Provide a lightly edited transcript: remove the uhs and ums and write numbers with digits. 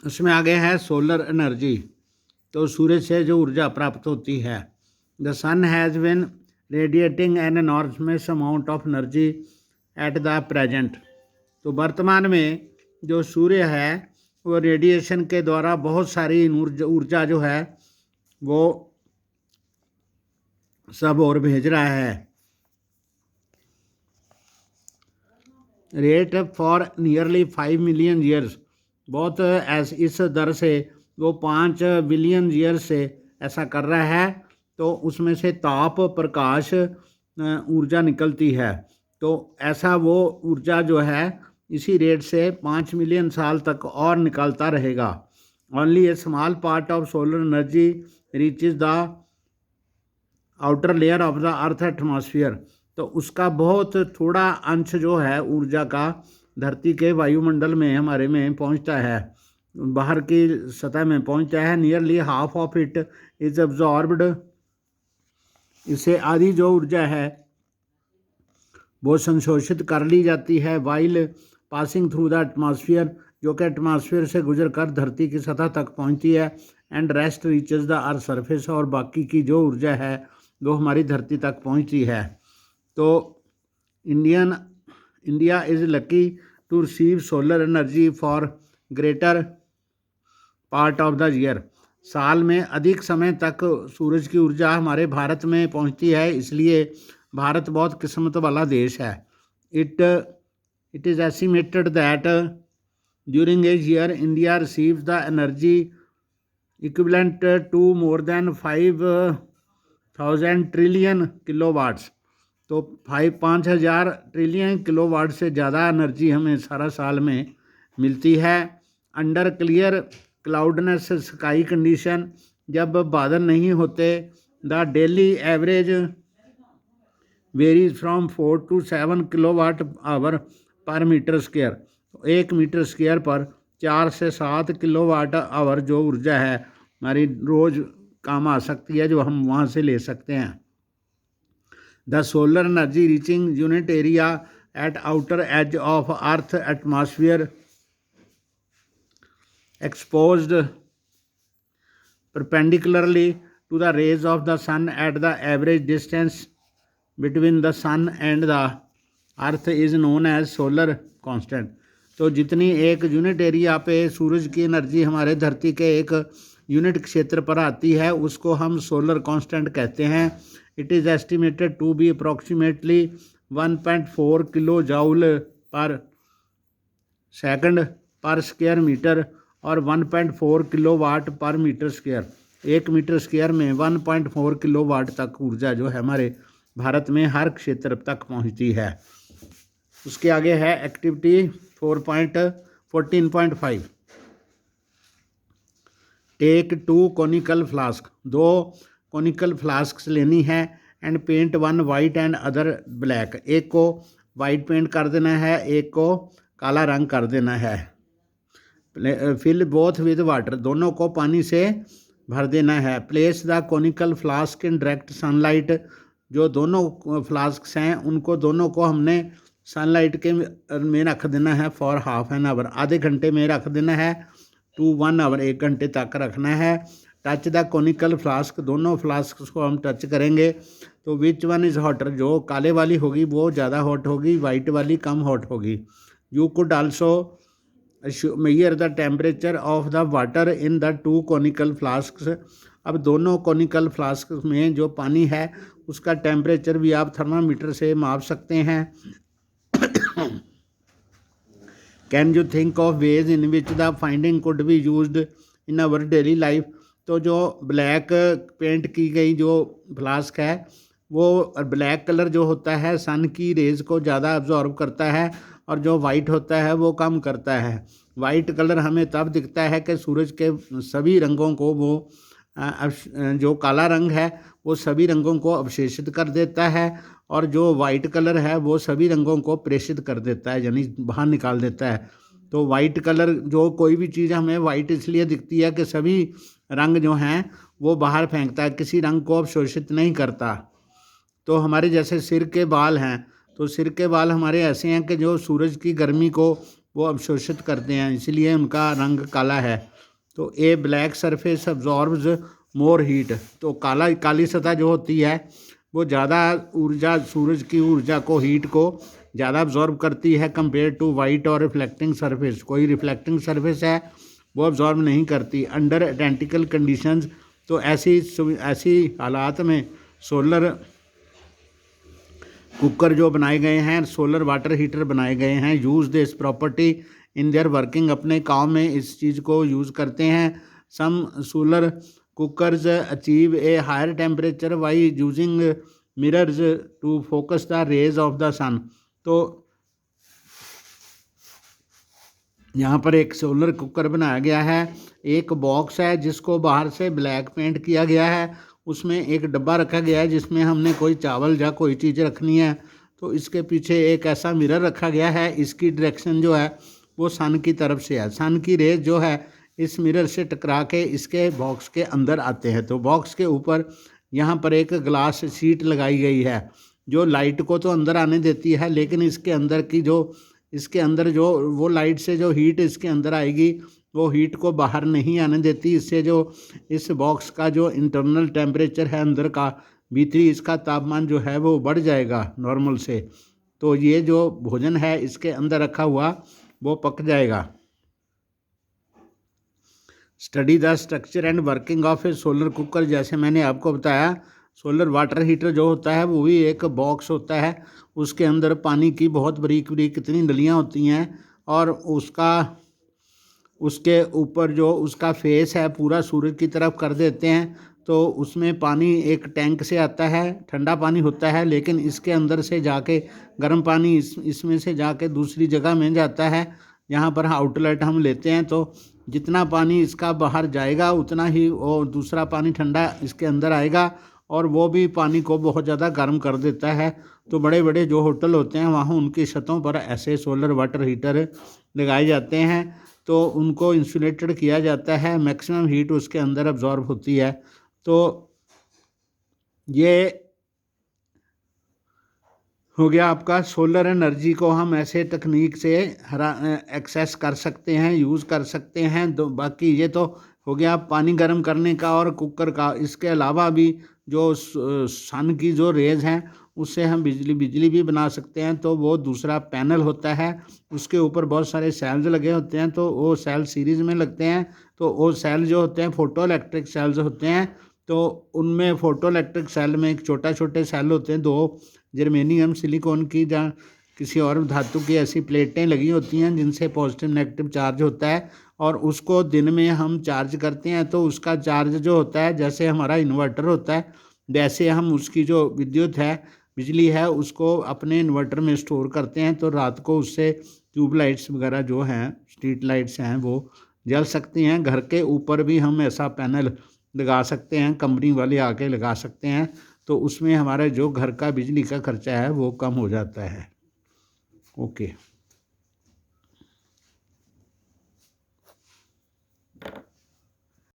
उसमें आगे है सोलर एनर्जी। तो सूरज से जो ऊर्जा प्राप्त होती है। The sun has been radiating an enormous amount of energy at the present. तो वर्तमान में जो सूर्य है वो रेडिएशन के द्वारा बहुत सारी ऊर्जा जो है वो सब और भेज रहा है। Rate for nearly 5 million years, बहुत इस दर से वो 5 बिलियन ईयर से ऐसा कर रहा है। तो उसमें से ताप प्रकाश ऊर्जा निकलती है। तो ऐसा वो ऊर्जा जो है इसी रेट से 5 मिलियन साल तक और निकलता रहेगा। Only A small part of solar energy reaches the outer layer of the earth atmosphere. तो उसका बहुत थोड़ा अंश जो है ऊर्जा का धरती के वायुमंडल में हमारे में पहुंचता है, बाहर की सतह में पहुंचता है। Nearly half of it is absorbed. इससे आधी जो ऊर्जा है वो संशोषित कर ली जाती है while passing through the atmosphere, जो कि एटमॉस्फेयर से गुजर कर धरती की सतह तक पहुंचती है। And rest reaches the earth surface, और बाकी की जो ऊर्जा है वो हमारी धरती तक पहुंचती है। तो India is lucky to receive solar energy for greater part of the year. साल में अधिक समय तक सूरज की ऊर्जा हमारे भारत में पहुंचती है, इसलिए भारत बहुत किस्मत वाला देश है। It is estimated that during a year India receives the energy equivalent to more than 5,000 trillion kilowatts. तो 5,000 ट्रिलियन किलोवाट से ज़्यादा एनर्जी हमें सारा साल में मिलती है। Under clear cloudiness sky condition, जब बादल नहीं होते, the daily average varies from 4 to 7 kilowatt hour पर मीटर स्क्वायर। 1 मीटर स्क्वायर पर 4 से 7 किलोवाट आवर जो ऊर्जा है हमारी रोज़ काम आ सकती है, जो हम वहाँ से ले सकते हैं। The solar energy reaching unit area at outer as of earth atmosphere exposed perpendicularly to the rays of the sun at the average distance between the sun and the earth is known as solar constant। तो जितनी एक unit area पे सूरज की energy हमारे धरती के एक unit क्षेत्र पर आती है उसको हम सोलर कांस्टेंट कहते हैं। It is estimated to be approximately 1.4 kilo joule per second per square metre और 1.4 किलोवाट पर मीटर स्क्वायर। 1 मीटर स्क्वायर में 1.4 किलोवाट तक ऊर्जा जो है हमारे भारत में हर क्षेत्र तक पहुंचती है। उसके आगे है activity 4.14.5। Take 2 conical flask. 2 conical flask लेनी है and paint 1 white and other black. एक को वाइट पेंट कर देना है, एक को काला रंग कर देना है। फिल बोथ विद वाटर, दोनों को पानी से भर देना है। Place the conical flask in direct sunlight, जो दोनों फ्लास्क हैं उनको दोनों को हमने सनलाइट के में रख देना है फॉर हाफ एन आवर, आधे घंटे में रख देना है, टू 1 आवर, 1 घंटे तक रखना है। टच द कोनिकल फ्लास्क, दोनों फ्लास्क को हम टच करेंगे तो विच वन इज़ हॉटर, जो काले वाली होगी वो ज़्यादा हॉट होगी, वाइट वाली कम हॉट होगी। You could also measure the temperature of the water in the 2 conical flasks. अब दोनों कोनिकल फ्लास्क में जो पानी है उसका टेम्परेचर भी आप थर्मामीटर से माप सकते हैं। Can you think of ways in which the finding could be used in our daily life. तो जो ब्लैक पेंट की गई जो फ्लास्क है वो ब्लैक कलर जो होता है सन की रेज़ को ज़्यादा अब्जॉर्ब करता है और जो वाइट होता है वो कम करता है। वाइट कलर हमें तब दिखता है कि सूरज के सभी रंगों को वो जो काला रंग है वो सभी रंगों को अवशेषित कर देता है और जो वाइट कलर है वो सभी रंगों को प्रेषित कर देता है, यानी बाहर निकाल देता है। तो वाइट कलर जो कोई भी चीज़ हमें वाइट इसलिए दिखती है कि सभी रंग जो हैं वो बाहर फेंकता है, किसी रंग को अवशोषित नहीं करता। तो हमारे जैसे सिर के बाल हैं तो सिर के बाल हमारे ऐसे हैं कि जो सूरज की गर्मी को वो अवशोषित करते हैं, इसलिए उनका रंग काला है। तो a black surface absorbs more heat. तो काली सतह जो होती है वो ज़्यादा ऊर्जा, सूरज की ऊर्जा को, हीट को ज़्यादा अब्जॉर्ब करती है कंपेयर टू वाइट और रिफ्लेक्टिंग सरफेस। कोई रिफ्लेक्टिंग सरफेस है वो अब्जॉर्ब नहीं करती अंडर आइडेंटिकल कंडीशंस। तो ऐसी हालात में सोलर कुकर जो बनाए गए हैं, सोलर वाटर हीटर बनाए गए हैं, use this property in their working, अपने काम में इस चीज़ को यूज़ करते हैं। Some solar cookers achieve a higher temperature by using mirrors to focus the rays of the sun. तो यहाँ पर एक सोलर कुकर बनाया गया है, एक बॉक्स है जिसको बाहर से ब्लैक पेंट किया गया है, उसमें एक डब्बा रखा गया है जिसमें हमने कोई चावल या कोई चीज़ रखनी है। तो इसके पीछे एक ऐसा मिरर रखा गया है, इसकी डायरेक्शन जो है वो सन की तरफ से है। सन की रेज जो है इस मिरर से टकरा के इसके बॉक्स के अंदर आते हैं। तो बॉक्स के ऊपर यहाँ पर एक ग्लास शीट लगाई गई है जो लाइट को तो अंदर आने देती है, लेकिन इसके अंदर जो वो लाइट से जो हीट इसके अंदर आएगी वो हीट को बाहर नहीं आने देती। इससे जो इस बॉक्स का जो इंटरनल टेम्परेचर है अंदर का, भीतरी इसका तापमान जो है वो बढ़ जाएगा नॉर्मल से। तो ये जो भोजन है इसके अंदर रखा हुआ वो पक जाएगा। Study the structure and working of A solar cooker. जैसे मैंने आपको बताया, सोलर वाटर हीटर जो होता है वो भी एक बॉक्स होता है, उसके अंदर पानी की बहुत बारीक बारीक कितनी नलियाँ होती हैं, और उसके ऊपर जो उसका फेस है पूरा सूरज की तरफ कर देते हैं। तो उसमें पानी एक टैंक से आता है, ठंडा पानी होता है, लेकिन इसके अंदर से जाके गर्म पानी इसमें से जाके दूसरी जगह में जाता है, यहाँ पर आउटलेट हम लेते हैं। तो जितना पानी इसका बाहर जाएगा उतना ही वो दूसरा पानी ठंडा इसके अंदर आएगा, और वो भी पानी को बहुत ज़्यादा गर्म कर देता है। तो बड़े बड़े जो होटल होते हैं वहाँ उनकी छतों पर ऐसे सोलर वाटर हीटर लगाए जाते हैं, तो उनको इंसुलेटेड किया जाता है, मैक्सिमम हीट उसके अंदर अब्जॉर्ब होती है। तो ये हो गया आपका सोलर एनर्जी को हम ऐसे तकनीक से एक्सेस कर सकते हैं, यूज़ कर सकते हैं। तो बाकी ये तो हो गया पानी गर्म करने का और कुकर का। इसके अलावा भी जो सन की जो रेज हैं उससे हम बिजली भी बना सकते हैं। तो वो दूसरा पैनल होता है, उसके ऊपर बहुत सारे सेल्स लगे होते हैं, तो वो सेल सीरीज़ में लगते हैं। तो वो सेल जो होते हैं फोटो इलेक्ट्रिक सेल्स होते हैं। तो उनमें फोटो इलेक्ट्रिक सेल में एक छोटे सेल होते हैं, 2 जर्मेनियम सिलिकॉन की या किसी और धातु की ऐसी प्लेटें लगी होती हैं जिनसे पॉजिटिव नेगेटिव चार्ज होता है, और उसको दिन में हम चार्ज करते हैं। तो उसका चार्ज जो होता है, जैसे हमारा इन्वर्टर होता है वैसे हम उसकी जो विद्युत है, बिजली है, उसको अपने इन्वर्टर में स्टोर करते हैं। तो रात को उससे ट्यूबलाइट्स वगैरह जो हैं, स्ट्रीट लाइट्स हैं, वो जल सकती हैं। घर के ऊपर भी हम ऐसा पैनल लगा सकते हैं, कंपनी वाले आके लगा सकते हैं। तो उसमें हमारा जो घर का बिजली का खर्चा है वो कम हो जाता है। ओके।